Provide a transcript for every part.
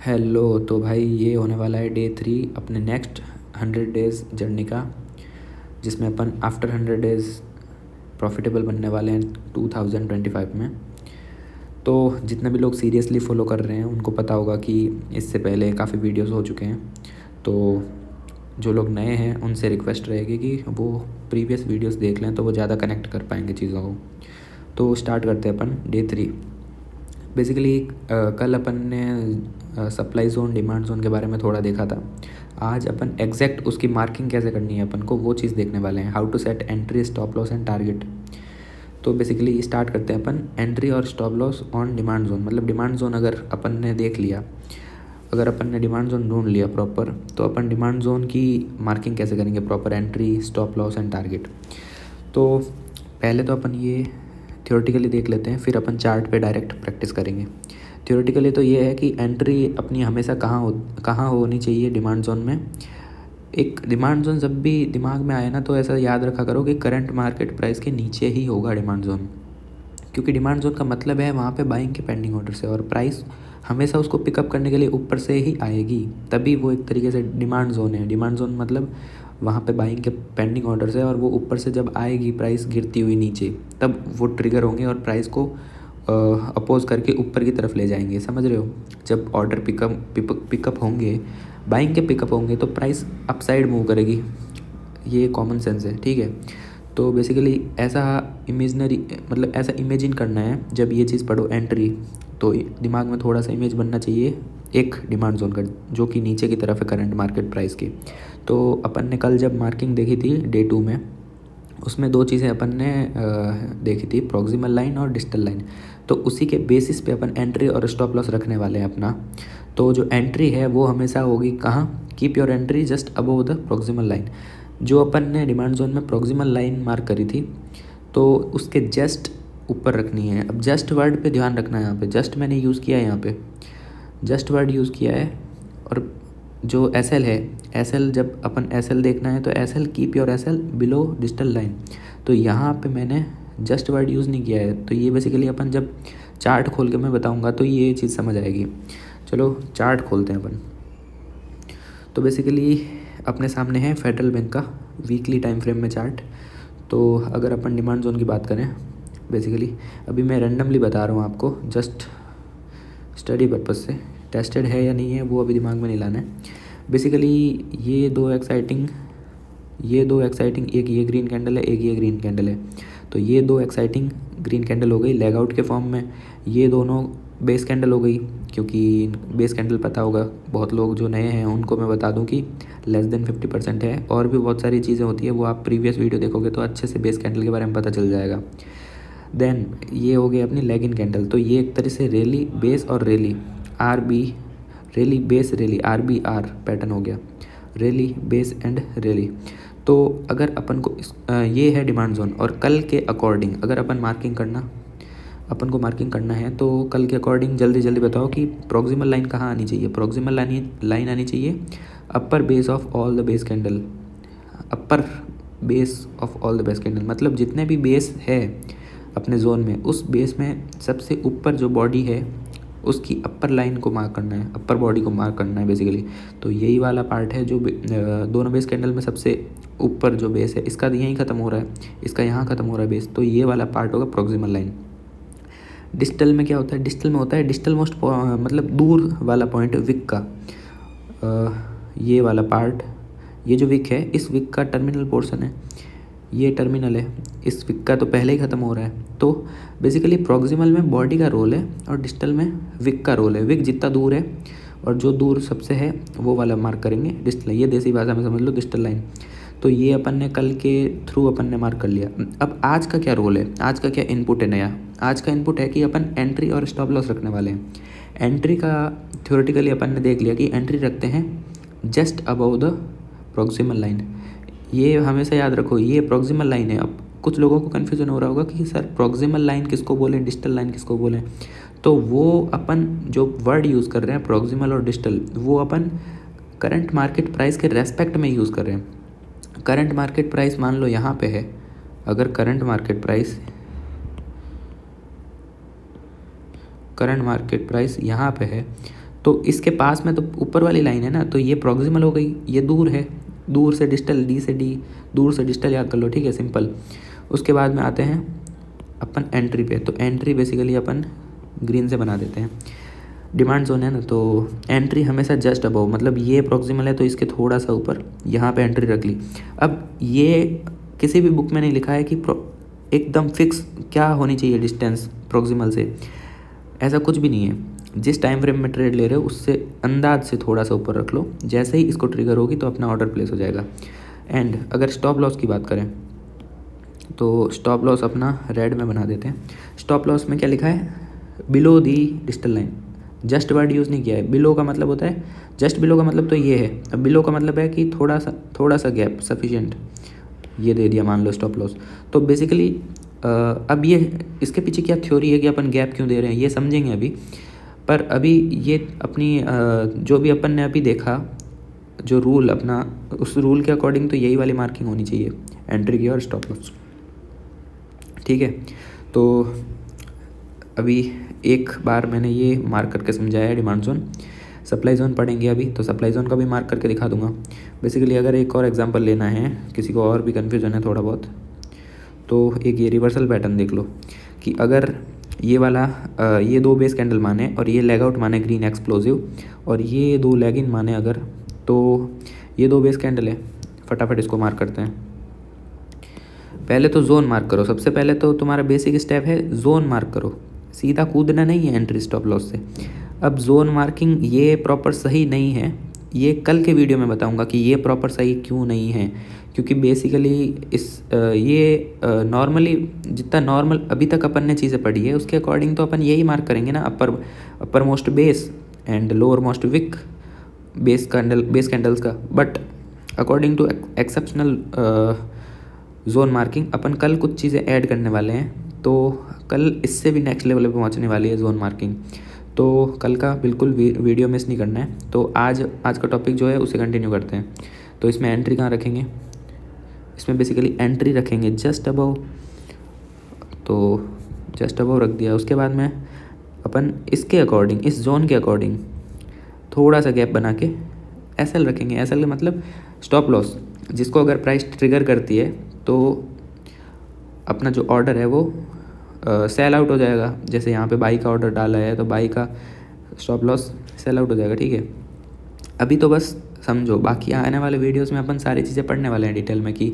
Hello. तो भाई ये होने वाला है डे 3 अपने नेक्स्ट 100 डेज़ जर्नी का, जिसमें अपन आफ्टर 100 डेज़ प्रॉफिटेबल बनने वाले हैं 2025 में। तो जितने भी लोग सीरियसली फॉलो कर रहे हैं उनको पता होगा कि इससे पहले काफ़ी वीडियोस हो चुके हैं। तो जो लोग नए हैं उनसे रिक्वेस्ट रहेगी कि वो प्रीवियस वीडियोस देख लें, तो वो ज़्यादा कनेक्ट कर पाएंगे चीज़ों को। तो स्टार्ट करते हैं अपन डे 3। बेसिकली कल अपन ने सप्लाई ज़ोन डिमांड ज़ोन के बारे में थोड़ा देखा था। आज अपन एग्जैक्ट उसकी मार्किंग कैसे करनी है अपन को वो चीज़ देखने वाले हैं। How to set entry, stop loss and target. तो बेसिकली स्टार्ट करते हैं अपन एंट्री और stop loss on demand zone. मतलब डिमांड जोन अगर अपन ने देख लिया, अगर अपन ने डिमांड जोन ढूंढ लिया प्रॉपर, तो अपन डिमांड जोन की मार्किंग कैसे करेंगे proper, entry, stop loss and target. तो पहले तो अपन ये थ्योरेटिकली देख लेते हैं, फिर अपन चार्ट पे डायरेक्ट प्रैक्टिस करेंगे। थ्योरेटिकली तो ये है कि एंट्री अपनी हमेशा कहाँ होनी चाहिए डिमांड जोन में। एक डिमांड जोन जब भी दिमाग में आए ना, तो ऐसा याद रखा करो कि करंट मार्केट प्राइस के नीचे ही होगा डिमांड जोन, क्योंकि डिमांड जोन का मतलब है वहाँ पे बाइंग के पेंडिंग ऑर्डर से, और प्राइस हमेशा उसको पिकअप करने के लिए ऊपर से ही आएगी, तभी वो एक तरीके से डिमांड जोन है। डिमांड जोन मतलब वहाँ पे बाइंग के पेंडिंग ऑर्डर से, और वो ऊपर से जब आएगी प्राइस गिरती हुई नीचे, तब वो ट्रिगर होंगे और प्राइस को अपोज करके ऊपर की तरफ ले जाएंगे। समझ रहे हो? जब ऑर्डर पिकअप होंगे, बाइंग के पिकअप होंगे, तो प्राइस अपसाइड मूव करेगी। ये कॉमन सेंस है, ठीक है। तो बेसिकली ऐसा इमेजनरी, मतलब ऐसा इमेजिन करना है जब ये चीज़ पढ़ो एंट्री, तो दिमाग में थोड़ा सा इमेज बनना चाहिए एक डिमांड जोन का, जो कि नीचे की तरफ है करंट मार्केट प्राइस की। तो अपन ने कल जब मार्किंग देखी थी डे 2 में, उसमें दो चीज़ें अपन ने देखी थी, प्रॉक्सिमल लाइन और डिस्टल लाइन। तो उसी के बेसिस पे अपन एंट्री और स्टॉप लॉस रखने वाले हैं अपना। तो जो एंट्री है वो हमेशा होगी कहाँ, keep your entry just above the proximal line. जो अपन ने डिमांड जोन में प्रॉक्सिमल लाइन मार्क करी थी, तो उसके जस्ट ऊपर रखनी है। अब जस्ट वर्ड पे ध्यान रखना है, यहाँ पे जस्ट मैंने यूज़ किया है, यहाँ पे जस्ट वर्ड यूज़ किया है। और जो एस एल है, एस एल जब अपन एस एल देखना है तो S L keep your S L below digital line. तो यहाँ पे मैंने जस्ट वर्ड यूज़ नहीं किया है। तो ये बेसिकली अपन जब चार्ट खोल के मैं बताऊँगा तो ये चीज़ समझ आएगी। चलो चार्ट खोलते हैं अपन। तो बेसिकली अपने सामने है फेडरल बैंक का वीकली टाइम फ्रेम में चार्ट। तो अगर अपन डिमांड जोन की बात करें, बेसिकली अभी मैं रैंडमली बता रहा हूँ आपको, जस्ट स्टडी पर्पज़ से, टेस्टेड है या नहीं है वो अभी दिमाग में नहीं लाना है। बेसिकली ये दो एक्साइटिंग, एक ये ग्रीन कैंडल है, एक ये ग्रीन कैंडल है। तो ये दो एक्साइटिंग ग्रीन कैंडल हो गई लेग आउट के फॉर्म में। ये दोनों बेस कैंडल हो गई, क्योंकि बेस कैंडल पता होगा बहुत लोग जो नए हैं उनको मैं बता दूं कि लेस देन 50% है। और भी बहुत सारी चीज़ें होती है, वो आप प्रीवियस वीडियो देखोगे तो अच्छे से बेस कैंडल के बारे में पता चल जाएगा। देन ये हो गई अपनी लेग इन कैंडल। तो ये एक तरह से रैली बेस और rally R B, rally base rally R B R pattern हो गया, रैली बेस एंड रैली। तो अगर अपन को ये है डिमांड जोन, और कल के अकॉर्डिंग अगर अपन अपन को मार्किंग करना है, तो कल के अकॉर्डिंग जल्दी जल्दी बताओ कि प्रॉक्सिमल लाइन कहाँ आनी चाहिए। प्रॉक्सिमल लाइन आनी चाहिए upper base of all the base candle, upper base of all the base candle. मतलब जितने भी बेस है अपने जोन में, उस बेस में सबसे ऊपर जो बॉडी है उसकी अपर लाइन को मार्क करना है, अपर बॉडी को मार्क करना है बेसिकली। तो यही वाला पार्ट है जो दोनों बेस कैंडल में सबसे ऊपर जो बेस है, इसका यहीं ख़त्म हो रहा है, इसका यहाँ ख़त्म हो रहा है बेस। तो ये वाला पार्ट होगा प्रॉक्सिमल लाइन। डिस्टल में क्या होता है? डिस्टल में होता है डिस्टल मोस्ट, मतलब दूर वाला पॉइंट विक का। ये वाला पार्ट, ये जो विक है, इस विक का टर्मिनल पोर्शन है, ये टर्मिनल है, इस विक का तो पहले ही ख़त्म हो रहा है। तो बेसिकली प्रॉक्सिमल में बॉडी का रोल है और डिस्टल में विक का रोल है। विक जितना दूर है और जो दूर सबसे है वो वाला मार्क करेंगे डिस्टल। ये देसी भाषा में समझ लो डिस्टल लाइन। तो ये अपन ने कल के थ्रू अपन ने मार्क कर लिया। अब आज का क्या रोल है, आज का क्या इनपुट है नया? आज का इनपुट है कि अपन एंट्री और स्टॉप लॉस रखने वाले हैं। एंट्री का थ्योरेटिकली अपन ने देख लिया कि एंट्री रखते हैं just above the proximal line. ये हमेशा याद रखो, ये प्रॉक्सिमल लाइन है। अब कुछ लोगों को कन्फ्यूजन हो रहा होगा कि सर प्रॉक्सिमल लाइन किसको बोलें, डिस्टल लाइन किसको बोलें। तो वो अपन जो वर्ड यूज़ कर रहे हैं प्रॉक्सिमल और डिस्टल, वो अपन करंट मार्केट प्राइस के रेस्पेक्ट में यूज़ कर रहे हैं। करंट मार्केट प्राइस मान लो यहाँ पे है, अगर करंट मार्केट प्राइस यहाँ पे है, तो इसके पास में तो ऊपर वाली लाइन है ना, तो ये प्रॉक्सिमल हो गई, ये दूर है, दूर से डिस्टल, डी से डी, दूर से डिस्टल याद कर लो, ठीक है, सिंपल। उसके बाद में आते हैं अपन एंट्री पे। तो एंट्री बेसिकली अपन ग्रीन से बना देते हैं। डिमांड जोन है ना, तो एंट्री हमेशा जस्ट अबव, मतलब ये प्रॉक्सिमल है तो इसके थोड़ा सा ऊपर यहाँ पे एंट्री रख ली। अब ये किसी भी बुक में नहीं लिखा है कि एकदम फिक्स क्या होनी चाहिए डिस्टेंस प्रॉक्सिमल से, ऐसा कुछ भी नहीं है। जिस टाइम फ्रेम में ट्रेड ले रहे हो उससे अंदाज से थोड़ा सा ऊपर रख लो, जैसे ही इसको ट्रिगर होगी तो अपना ऑर्डर प्लेस हो जाएगा। एंड अगर स्टॉप लॉस की बात करें तो स्टॉप लॉस अपना रेड में बना देते हैं। स्टॉप लॉस में क्या लिखा है, below the digital line, just word use नहीं किया है। बिलो का मतलब होता है, जस्ट बिलो का मतलब तो ये है, अब बिलो का मतलब है कि थोड़ा सा गैप सफिशिएंट, ये दे दिया मान लो स्टॉप लॉस। तो बेसिकली अब ये इसके पीछे क्या थ्योरी है कि अपन गैप क्यों दे रहे हैं ये समझेंगे अभी। पर अभी ये अपनी जो भी अपन ने अभी देखा, जो रूल अपना, उस रूल के अकॉर्डिंग तो यही वाली मार्किंग होनी चाहिए, एंट्री की और स्टॉप लॉस, ठीक है। तो अभी एक बार मैंने ये मार्क करके समझाया है डिमांड जोन। सप्लाई जोन पढ़ेंगे अभी, तो सप्लाई जोन का भी मार्क करके दिखा दूंगा। बेसिकली अगर एक और एग्जांपल लेना है, किसी को और भी कन्फ्यूजन है थोड़ा बहुत, तो एक ये रिवर्सल पैटर्न देख लो कि अगर ये वाला ये दो बेस कैंडल माने और ये लेग आउट माने ग्रीन एक्सप्लोजिव, और ये दो लेग इन माने अगर, तो ये दो बेस कैंडल है, फटाफट इसको मार्क करते हैं। पहले तो जोन मार्क करो, सबसे पहले तो तुम्हारा बेसिक स्टेप है जोन मार्क करो, सीधा कूदना नहीं है एंट्री स्टॉप लॉस से। अब जोन मार्किंग ये प्रॉपर सही नहीं है, ये कल के वीडियो में बताऊंगा कि ये प्रॉपर सही क्यों नहीं है, क्योंकि बेसिकली ये नॉर्मली जितना नॉर्मल अभी तक अपन ने चीज़ें पढ़ी है उसके अकॉर्डिंग तो अपन यही मार्क करेंगे ना, upper most base and lower most wick base candles का। But according to exceptional zone marking अपन कल कुछ चीज़ें ऐड करने वाले हैं, तो कल इससे भी नेक्स्ट लेवल पे पहुंचने वाली है जोन मार्किंग। तो कल का बिल्कुल वीडियो मिस नहीं करना है। तो आज का टॉपिक जो है उसे कंटिन्यू करते हैं। तो इसमें एंट्री कहाँ रखेंगे, इसमें बेसिकली एंट्री रखेंगे जस्ट अबव, तो जस्ट अबव रख दिया। उसके बाद में अपन इसके अकॉर्डिंग, इस जोन के अकॉर्डिंग थोड़ा सा गैप बना के एसएल रखेंगे। एसएल का मतलब स्टॉप लॉस, जिसको अगर प्राइस ट्रिगर करती है तो अपना जो ऑर्डर है वो सेल आउट हो जाएगा। जैसे यहाँ पे बाई का ऑर्डर डाला है तो बाई का स्टॉप लॉस सेल आउट हो जाएगा, ठीक है। अभी तो बस समझो, बाकी आने वाले वीडियोस में अपन सारी चीज़ें पढ़ने वाले हैं डिटेल में कि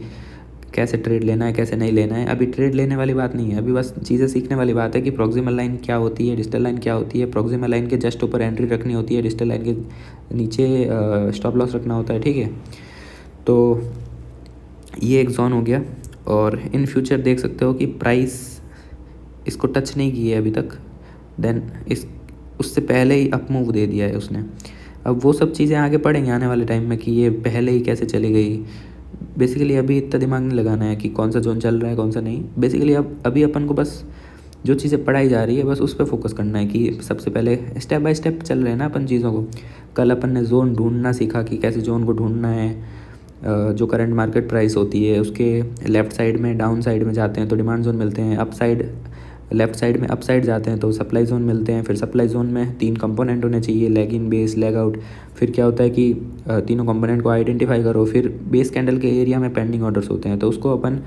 कैसे ट्रेड लेना है कैसे नहीं लेना है। अभी ट्रेड लेने वाली बात नहीं है, अभी बस चीज़ें सीखने वाली बात है कि प्रॉक्सिमल लाइन क्या होती है, डिजिटल लाइन क्या होती है। प्रॉक्सिमल लाइन के जस्ट ऊपर एंट्री रखनी होती है, डिजिटल लाइन के नीचे स्टॉप लॉस रखना होता है, ठीक है। तो ये एक जोन हो गया। और इन फ्यूचर देख सकते हो कि प्राइस इसको टच नहीं की है अभी तक, देन उससे पहले ही अप मूव दे दिया है उसने। अब वो सब चीज़ें आगे पढ़ेंगे आने वाले टाइम में कि ये पहले ही कैसे चली गई। बेसिकली अभी इतना दिमाग नहीं लगाना है कि कौन सा जोन चल रहा है कौन सा नहीं। बेसिकली अभी अपन को बस जो चीज़ें पढ़ाई जा रही है बस उस पर फोकस करना है कि सबसे पहले स्टेप बाय स्टेप चल रहे हैं ना अपन चीज़ों को। कल अपन ने जोन ढूंढना सीखा कि कैसे जोन को ढूंढना है। जो करंट मार्केट प्राइस होती है उसके लेफ़्ट साइड में डाउन साइड में जाते हैं तो डिमांड जोन मिलते हैं, अप साइड लेफ़्ट साइड में अप साइड जाते हैं तो सप्लाई जोन मिलते हैं। फिर सप्लाई जोन में 3 कंपोनेंट होने चाहिए, leg in, base, leg out. फिर क्या होता है कि तीनों कंपोनेंट को आइडेंटिफाई करो। फिर बेस कैंडल के एरिया में पेंडिंग ऑर्डर्स होते हैं तो उसको अपन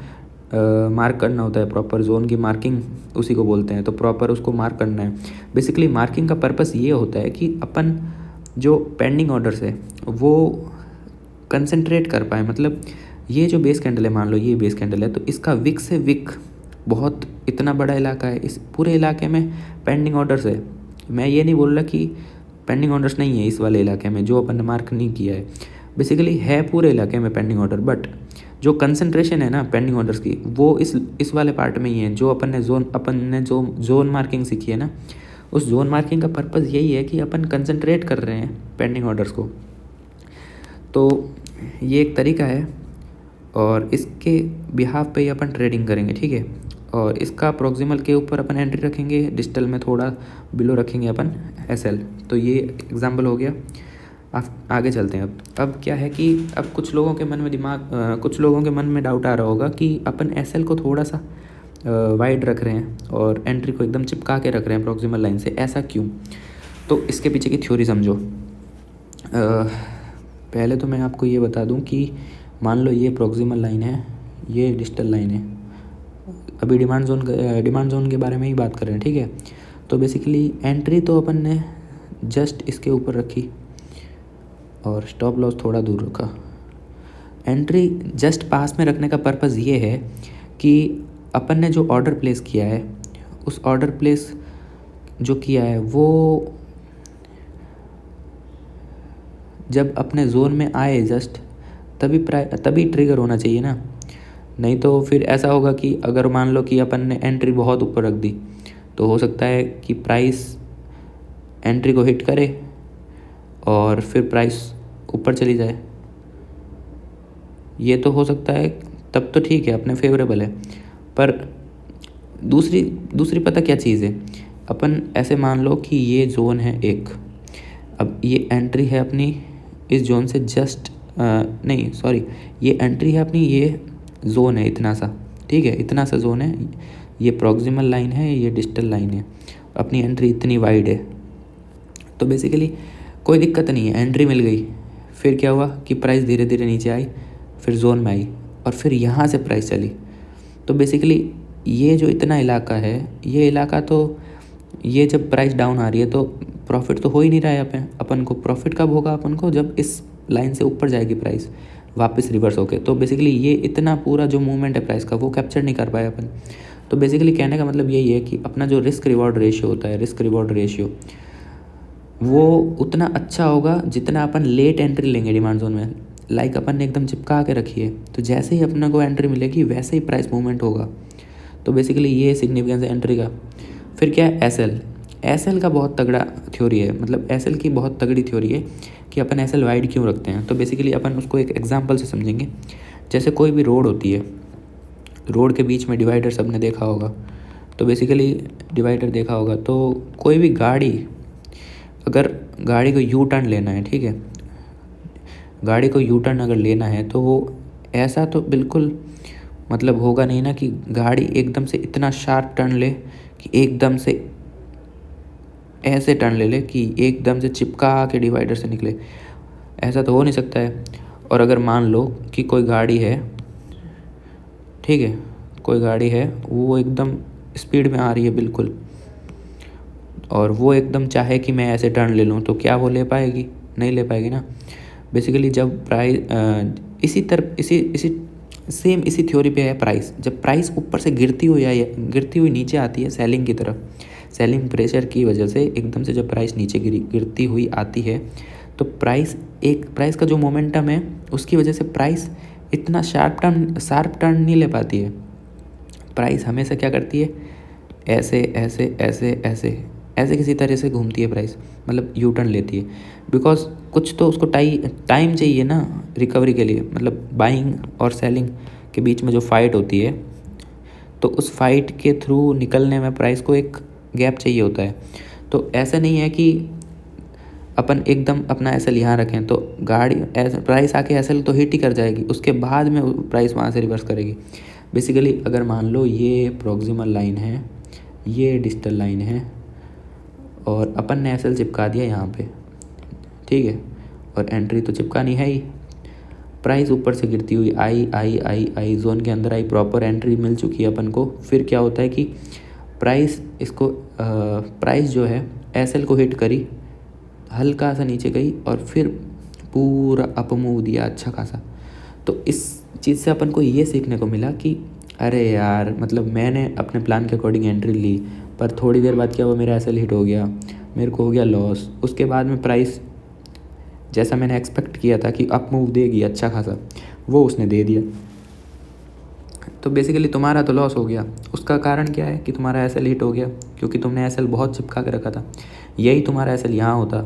मार्क करना होता है। प्रॉपर जोन की मार्किंग उसी को बोलते हैं, तो प्रॉपर उसको मार्क करना है। बेसिकली मार्किंग का पर्पस ये होता है कि अपन जो पेंडिंग ऑर्डर्स है वो कंसंट्रेट कर पाए। मतलब ये जो बेस कैंडल है, मान लो ये बेस कैंडल है, तो इसका विक से विक बहुत इतना बड़ा इलाका है, इस पूरे इलाके में पेंडिंग ऑर्डर्स है। मैं ये नहीं बोल रहा कि पेंडिंग ऑर्डर्स नहीं है इस वाले इलाके में जो अपन ने मार्क नहीं किया है, बेसिकली है पूरे इलाके में पेंडिंग ऑर्डर। बट जो कंसंट्रेशन है ना पेंडिंग ऑर्डर्स की वो इस वाले पार्ट में ही है जो अपन ने जो जोन मार्किंग सीखी है ना, उस जोन मार्किंग का पर्पज़ यही है कि अपन कंसंट्रेट कर रहे हैं पेंडिंग ऑर्डर्स को। तो ये एक तरीका है और इसके बिहाफ पे ही अपन ट्रेडिंग करेंगे, ठीक है। और इसका प्रॉक्सिमल के ऊपर अपन एंट्री रखेंगे, डिजिटल में थोड़ा बिलो रखेंगे अपन एसएल। तो ये एग्जांपल हो गया। आगे चलते हैं। अब क्या है कि अब कुछ लोगों के मन में डाउट आ रहा होगा कि अपन एसएल को थोड़ा सा वाइड रख रहे हैं और एंट्री को एकदम चिपका के रख रहे हैं प्रॉक्सिमल लाइन से, ऐसा क्यों? तो इसके पीछे की थ्योरी समझो। पहले तो मैं आपको ये बता दूं कि मान लो ये प्रॉक्सिमल लाइन है, ये डिस्टल लाइन है। अभी डिमांड जोन के बारे में ही बात कर रहे हैं, ठीक है। तो बेसिकली एंट्री तो अपन ने जस्ट इसके ऊपर रखी और स्टॉप लॉस थोड़ा दूर रखा। एंट्री जस्ट पास में रखने का पर्पज़ ये है कि अपन ने जो ऑर्डर प्लेस किया है, उस ऑर्डर प्लेस जो किया है वो जब अपने जोन में आए जस्ट तभी ट्रिगर होना चाहिए ना। नहीं तो फिर ऐसा होगा कि अगर मान लो कि अपन ने एंट्री बहुत ऊपर रख दी तो हो सकता है कि प्राइस एंट्री को हिट करे और फिर प्राइस ऊपर चली जाए। ये तो हो सकता है, तब तो ठीक है, अपने फेवरेबल है। पर दूसरी पता क्या चीज़ है, अपन ऐसे मान लो कि ये जोन है एक, अब ये एंट्री है अपनी इस जोन से जस्ट नहीं सॉरी, ये एंट्री है अपनी, ये जोन है इतना सा, ठीक है, इतना सा जोन है, ये प्रॉक्सिमल लाइन है, ये डिस्टल लाइन है, अपनी एंट्री इतनी वाइड है। तो बेसिकली कोई दिक्कत नहीं है, एंट्री मिल गई। फिर क्या हुआ कि प्राइस धीरे धीरे नीचे आई, फिर जोन में आई और फिर यहाँ से प्राइस चली। तो बेसिकली ये जो इतना इलाका है, ये इलाका तो ये जब प्राइस डाउन आ रही है तो प्रॉफिट तो हो ही नहीं रहा है अपन को। प्रॉफिट कब होगा अपन को, जब इस लाइन से ऊपर जाएगी प्राइस वापस रिवर्स होके। तो बेसिकली ये इतना पूरा जो मूवमेंट है प्राइस का वो कैप्चर नहीं कर पाए अपन। तो बेसिकली कहने का मतलब यही है कि अपना जो रिस्क रिवॉर्ड रेशियो होता है, रिस्क रिवॉर्ड रेशियो वो उतना अच्छा होगा जितना अपन लेट एंट्री लेंगे डिमांड जोन में। लाइक अपन ने एकदम चिपका के रखी है, तो जैसे ही अपना को एंट्री मिलेगी वैसे ही प्राइस मूवमेंट होगा। तो बेसिकली ये सिग्निफिकेंस है एंट्री का। फिर क्या है, एसएल का बहुत तगड़ा थ्योरी है, मतलब एसएल की बहुत तगड़ी थ्योरी है कि अपन एसएल वाइड क्यों रखते हैं। तो बेसिकली अपन उसको एक एग्जांपल से समझेंगे। जैसे कोई भी रोड होती है, रोड के बीच में डिवाइडर सबने देखा होगा। तो बेसिकली डिवाइडर देखा होगा, तो कोई भी गाड़ी, अगर गाड़ी को यू टर्न लेना है, ठीक है, गाड़ी को यू टर्न अगर लेना है तो वो ऐसा तो बिल्कुल मतलब होगा नहीं ना कि गाड़ी एकदम से इतना शार्प टर्न ले कि एकदम से ऐसे टर्न ले कि एकदम से चिपका के डिवाइडर से निकले, ऐसा तो हो नहीं सकता है। और अगर मान लो कि कोई गाड़ी है, ठीक है, कोई गाड़ी है वो एकदम स्पीड में आ रही है बिल्कुल, और वो एकदम चाहे कि मैं ऐसे टर्न ले लूँ, तो क्या वो ले पाएगी? नहीं ले पाएगी ना। बेसिकली जब प्राइस इसी थ्योरी पे है प्राइस। जब प्राइस ऊपर से गिरती हुई नीचे आती है सेलिंग की तरफ, सेलिंग प्रेशर की वजह से एकदम से जब प्राइस नीचे गिरती हुई आती है, तो प्राइस का जो मोमेंटम है उसकी वजह से प्राइस इतना शार्प टर्न नहीं ले पाती है। प्राइस हमेशा क्या करती है, ऐसे ऐसे ऐसे ऐसे ऐसे किसी तरह से घूमती है प्राइस, मतलब यू टर्न लेती है। बिकॉज कुछ तो उसको टाइम चाहिए ना रिकवरी के लिए। मतलब बाइंग और सेलिंग के बीच में जो फाइट होती है, तो उस फाइट के थ्रू निकलने में प्राइस को एक गैप चाहिए होता है। तो ऐसा नहीं है कि अपन एकदम अपना एसएल यहाँ रखें तो गाड़ी प्राइस आके एसएल तो हिट ही कर जाएगी, उसके बाद में प्राइस वहाँ से रिवर्स करेगी। बेसिकली अगर मान लो ये प्रॉक्सिमल लाइन है, ये डिस्टल लाइन है, और अपन ने एसएल चिपका दिया यहाँ पे, ठीक है, और एंट्री तो चिपकानी है ही। प्राइस ऊपर से गिरती हुई आई जोन के अंदर आई, प्रॉपर एंट्री मिल चुकी है अपन को। फिर क्या होता है कि प्राइस जो है एसएल को हिट करी, हल्का सा नीचे गई और फिर पूरा अप मूव दिया अच्छा खासा। तो इस चीज़ से अपन को ये सीखने को मिला कि अरे यार, मतलब मैंने अपने प्लान के अकॉर्डिंग एंट्री ली, पर थोड़ी देर बाद क्या हुआ, मेरा एसएल हिट हो गया, मेरे को हो गया लॉस। उसके बाद में प्राइस जैसा मैंने एक्सपेक्ट किया था कि अप मूव देगी अच्छा खासा, वो उसने दे दिया। तो बेसिकली तुम्हारा तो लॉस हो गया। उसका कारण क्या है कि तुम्हारा एसएल हिट हो गया, क्योंकि तुमने एसएल बहुत चिपका के रखा था। यही तुम्हारा एसएल यहाँ होता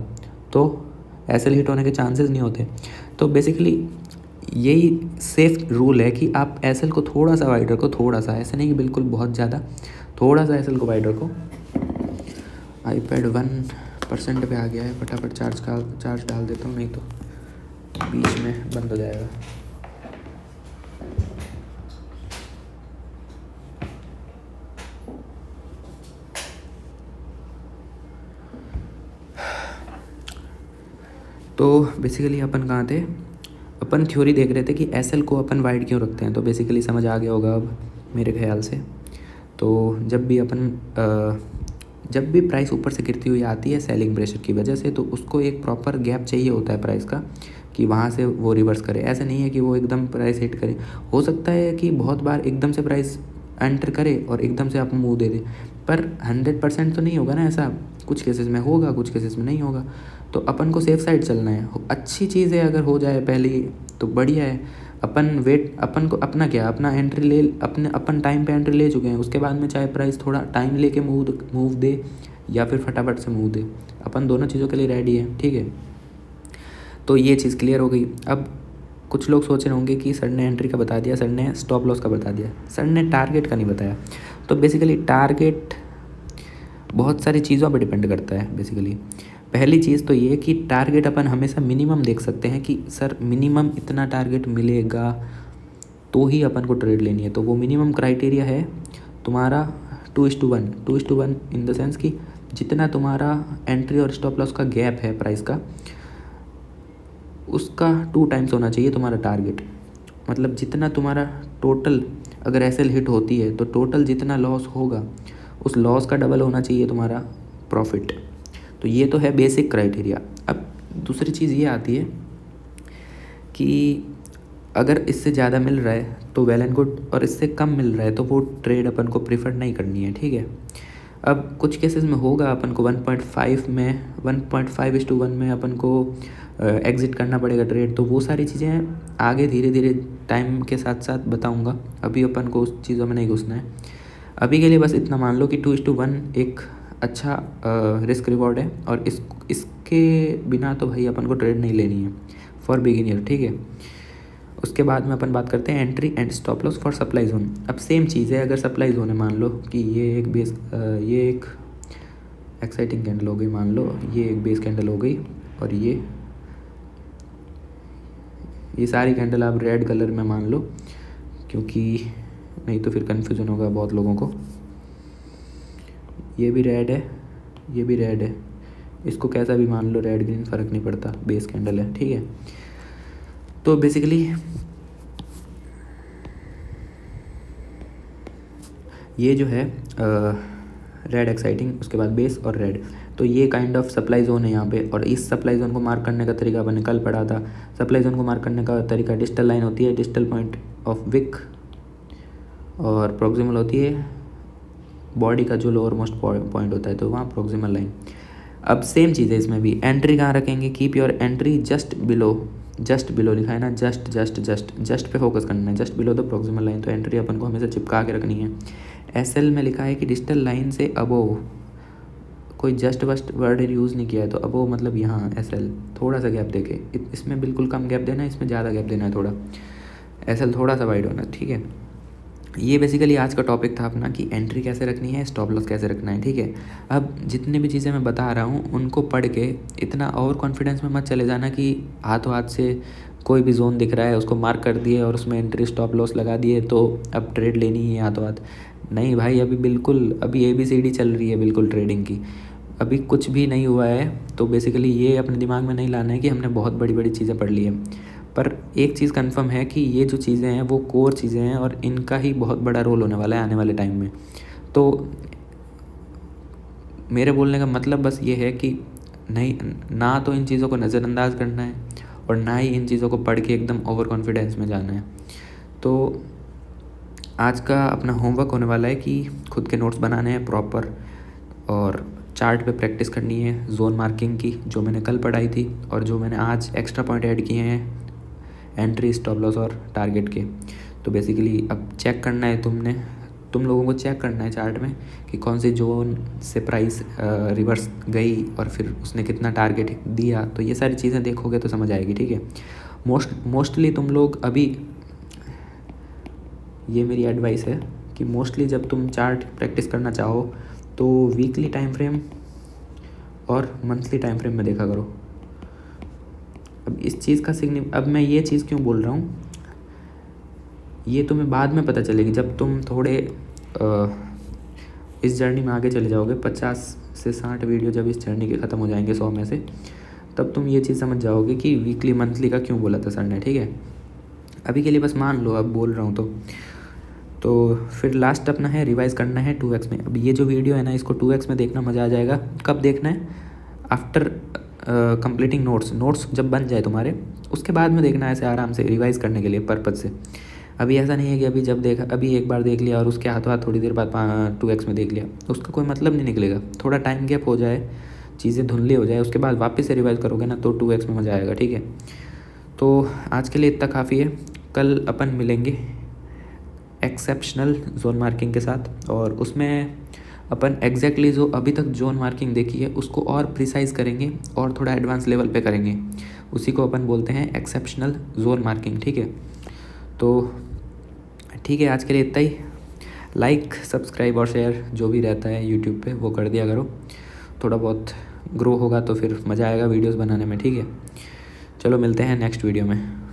तो एसएल हिट होने के चांसेस नहीं होते। तो बेसिकली यही सेफ रूल है कि आप एसएल को थोड़ा सा वाइड रखो, थोड़ा सा, ऐसा नहीं कि बिल्कुल बहुत ज़्यादा, थोड़ा सा एसएल को वाइड रखो। आईपैड 1% पे आ गया है, फटाफट चार्ज डाल देता हूँ, नहीं तो बीच में बंद हो जाएगा। तो बेसिकली अपन कहाँ थे, अपन थ्योरी देख रहे थे कि एसएल को अपन वाइड क्यों रखते हैं। तो बेसिकली समझ आ गया होगा अब मेरे ख्याल से। तो जब भी प्राइस ऊपर से गिरती हुई आती है सेलिंग प्रेशर की वजह से, तो उसको एक प्रॉपर गैप चाहिए होता है प्राइस का कि वहाँ से वो रिवर्स करे। ऐसा नहीं है कि वो एकदम प्राइस हिट करे। हो सकता है कि बहुत बार एकदम से प्राइस एंटर करे और एकदम से आप मुँह दे दे, पर 100% तो नहीं होगा ना ऐसा। कुछ केसेस में होगा, कुछ केसेस में नहीं होगा। तो अपन को सेफ साइड चलना है। अच्छी चीज़ है अगर हो जाए पहले तो बढ़िया है। अपन को अपना क्या, अपना एंट्री ले, अपन टाइम पे एंट्री ले चुके हैं। उसके बाद में चाहे प्राइस थोड़ा टाइम लेके मूव दे या फिर फटाफट से मूव दे, अपन दोनों चीज़ों के लिए रेडी है, ठीक है। तो ये चीज़ क्लियर हो गई। अब कुछ लोग सोच रहे होंगे कि सर ने एंट्री का बता दिया, सर ने स्टॉप लॉस का बता दिया, सर ने टारगेट का नहीं बताया। तो बेसिकली टारगेट बहुत सारी चीज़ों पर डिपेंड करता है। बेसिकली पहली चीज़ तो ये कि टारगेट अपन हमेशा मिनिमम देख सकते हैं कि सर मिनिमम इतना टारगेट मिलेगा तो ही अपन को ट्रेड लेनी है। तो वो मिनिमम क्राइटेरिया है तुम्हारा 2:1। 2:1 इन द सेंस कि जितना तुम्हारा एंट्री और स्टॉप लॉस का गैप है प्राइस का, उसका 2 टाइम्स होना चाहिए तुम्हारा टारगेट। मतलब जितना तुम्हारा टोटल, अगर एसएल हिट होती है तो टोटल जितना लॉस होगा उस लॉस का डबल होना चाहिए तुम्हारा प्रॉफिट। तो ये तो है बेसिक क्राइटेरिया। अब दूसरी चीज़ ये आती है कि अगर इससे ज़्यादा मिल रहा है तो वेल एंड गुड, और इससे कम मिल रहा है तो वो ट्रेड अपन को प्रीफर नहीं करनी है, ठीक है। अब कुछ केसेस में होगा अपन को 1.5:1 में अपन को एग्ज़िट करना पड़ेगा ट्रेड। तो वो सारी चीज़ें आगे धीरे धीरे टाइम के साथ साथ बताऊंगा। अभी अपन को उस चीज़ों में नहीं घुसना है। अभी के लिए बस इतना मान लो कि 2:1 एक अच्छा रिस्क रिवॉर्ड है, और इसके बिना तो भाई अपन को ट्रेड नहीं लेनी है फॉर बिगिनर, ठीक है। उसके बाद में अपन बात करते हैं entry and stop loss for supply zone. अब सेम चीज़ है, अगर सप्लाई जोन है, मान लो कि ये एक एक्साइटिंग कैंडल हो गई, मान लो ये एक बेस कैंडल हो गई, और ये सारी कैंडल आप रेड कलर में मान लो, क्योंकि नहीं तो फिर कन्फ्यूज़न होगा बहुत लोगों को। ये भी रेड है, ये भी रेड है, इसको कैसा भी मान लो, रेड ग्रीन फ़र्क नहीं पड़ता, बेस कैंडल है, ठीक है। तो बेसिकली ये जो है रेड एक्साइटिंग, उसके बाद बेस और रेड, तो ये काइंड ऑफ सप्लाई जोन है यहाँ पे। और इस सप्लाई जोन को मार्क करने का तरीका मैंने कल पढ़ा था। सप्लाई जोन को मार्क करने का तरीका, डिजिटल लाइन होती है, डिजिटल पॉइंट ऑफ विक, और प्रोक्सिमल होती है बॉडी का जो लोअर मोस्ट पॉइंट होता है, तो वहाँ प्रोक्सिमल लाइन। अब सेम चीज़ है इसमें भी। एंट्री कहाँ रखेंगे, keep your entry just below लिखा है ना, जस्ट पे फोकस करना है, just below the proximal line. तो एंट्री अपन को हमेशा चिपका के रखनी है। एसएल में लिखा है कि डिजिटल लाइन से अबोव, कोई जस्ट वस्ट वर्ड यूज़ नहीं किया है, तो अबोव मतलब यहाँ एसएल थोड़ा सा गैप देके, इसमें बिल्कुल कम गैप देना है, इसमें ज़्यादा गैप देना है थोड़ा, एसएल थोड़ा सा वाइड होना, ठीक है। ये बेसिकली आज का टॉपिक था अपना कि एंट्री कैसे रखनी है, स्टॉप लॉस कैसे रखना है, ठीक है। अब जितनी भी चीज़ें मैं बता रहा हूँ उनको पढ़ के इतना ओवर कॉन्फिडेंस में मत चले जाना कि हाथों हाथ से कोई भी जोन दिख रहा है उसको मार्क कर दिए और उसमें एंट्री स्टॉप लॉस लगा दिए तो अब ट्रेड लेनी ही है हाथों हाथ। नहीं भाई, अभी ABCD चल रही है बिल्कुल ट्रेडिंग की, अभी कुछ भी नहीं हुआ है। तो बेसिकली ये अपने दिमाग में नहीं लाना है कि हमने बहुत बड़ी बड़ी चीज़ें पढ़ ली हैं। पर एक चीज़ कंफर्म है कि ये जो चीज़ें हैं वो कोर चीज़ें हैं, और इनका ही बहुत बड़ा रोल होने वाला है आने वाले टाइम में। तो मेरे बोलने का मतलब बस ये है कि नहीं, ना तो इन चीज़ों को नज़रअंदाज करना है और ना ही इन चीज़ों को पढ़ के एकदम ओवर कॉन्फिडेंस में जाना है। तो आज का अपना होमवर्क होने वाला है कि खुद के नोट्स बनाने हैं प्रॉपर, और चार्ट पे प्रैक्टिस करनी है जोन मार्किंग की, जो मैंने कल पढ़ाई थी और जो मैंने आज एक्स्ट्रा पॉइंट ऐड किए हैं एंट्री, स्टॉप लॉस और टारगेट के। तो बेसिकली अब चेक करना है, तुम लोगों को चेक करना है चार्ट में कि कौन से जोन से प्राइस रिवर्स गई और फिर उसने कितना टारगेट दिया। तो ये सारी चीज़ें देखोगे तो समझ आएगी, ठीक है। मोस्टली तुम लोग अभी, ये मेरी एडवाइस है कि मोस्टली जब तुम चार्ट प्रैक्टिस करना चाहो तो वीकली टाइम फ्रेम और मंथली टाइम फ्रेम में देखा करो। अब इस चीज़ का अब मैं ये चीज़ क्यों बोल रहा हूँ, ये तुम्हें बाद में पता चलेगी जब तुम थोड़े इस जर्नी में आगे चले जाओगे। 50 से 60 वीडियो जब इस जर्नी के ख़त्म हो जाएंगे 100 में से, तब तुम ये चीज़ समझ जाओगे कि वीकली मंथली का क्यों बोला था सर ने, ठीक है। अभी के लिए बस मान लो, अब बोल रहा हूँ तो फिर लास्ट अपना है रिवाइज़ करना है 2x में। अब ये जो वीडियो है ना, इसको 2x में देखना, मज़ा आ जाएगा। कब देखना है? आफ्टर कंप्लीटिंग नोट्स जब बन जाए तुम्हारे, उसके बाद में देखना है, ऐसे आराम से रिवाइज़ करने के लिए पर्पज़ से। अभी ऐसा नहीं है कि अभी जब देखा, अभी एक बार देख लिया और उसके हाथों हाथ थोड़ी देर बाद 2x में देख लिया, उसका कोई मतलब नहीं निकलेगा। थोड़ा टाइम गैप हो जाए, चीज़ें धुंधली हो जाए, उसके बाद वापस से रिवाइज़ करोगे ना तो 2x में मज़ा आएगा, ठीक है। तो आज के लिए इतना काफ़ी है। कल अपन मिलेंगे एक्सेप्शनल जोन मार्किंग के साथ, और उसमें अपन एग्जैक्टली जो अभी तक जोन मार्किंग देखी है उसको और प्रिसाइज़ करेंगे और थोड़ा एडवांस लेवल पे करेंगे। उसी को अपन बोलते हैं एक्सेप्शनल जोन मार्किंग, ठीक है। तो ठीक है, आज के लिए इतना ही। लाइक, सब्सक्राइब और शेयर जो भी रहता है यूट्यूब पे वो कर दिया करो। थोड़ा बहुत ग्रो होगा तो फिर मज़ा आएगा वीडियोस बनाने में, ठीक है। चलो मिलते हैं नेक्स्ट वीडियो में।